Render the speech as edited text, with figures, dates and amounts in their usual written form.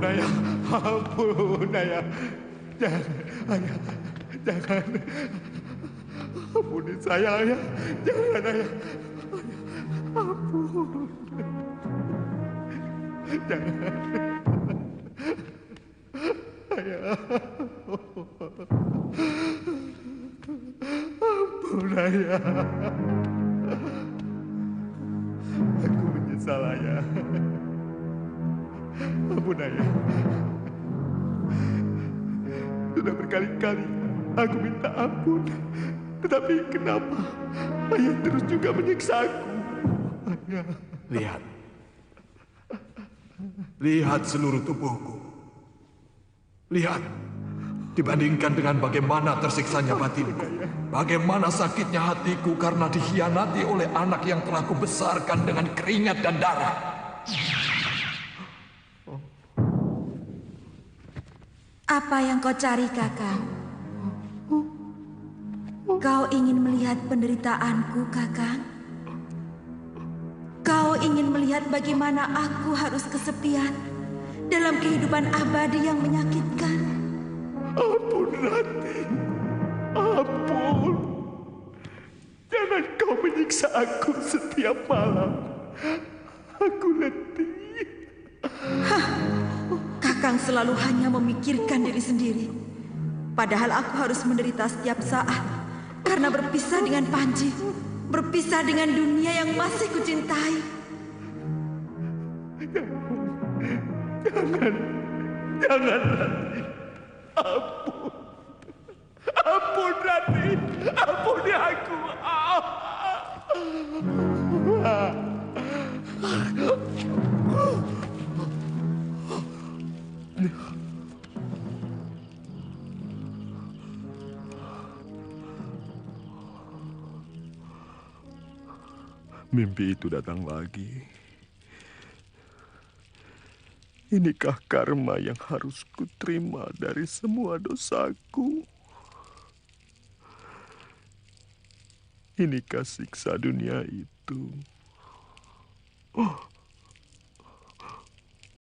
Ampun ayah, ampun ayah. Jangan, ayah, jangan. Ampuni saya ayah, jangan ayah. Ampun, jangan ayah. Ampun ayah. Aku menyesal ayah. Ampun ayah. Sudah berkali-kali aku minta ampun. Tetapi kenapa ayah terus juga menyiksa aku? Ayah. Lihat. Lihat seluruh tubuhku. Lihat. Dibandingkan dengan bagaimana tersiksanya batinku. Bagaimana sakitnya hatiku karena dikhianati oleh anak yang telah kubesarkan dengan keringat dan darah. Apa yang kau cari, Kakang? Kau ingin melihat penderitaanku, Kakang? Kau ingin melihat bagaimana aku harus kesepian dalam kehidupan abadi yang menyakitkan? Ampun, Rati. Ampun. Jangan kau menyiksa aku setiap malam. Aku letih. Kakang selalu hanya memikirkan diri sendiri. Padahal aku harus menderita setiap saat karena berpisah dengan Panji, berpisah dengan dunia yang masih kucintai. Jangan, jangan, Rati. Ampun. Ampun, Rati. Ampuni aku. Mimpi itu datang lagi. Inikah karma yang harus kuterima dari semua dosaku? Inikah siksa dunia itu? Oh.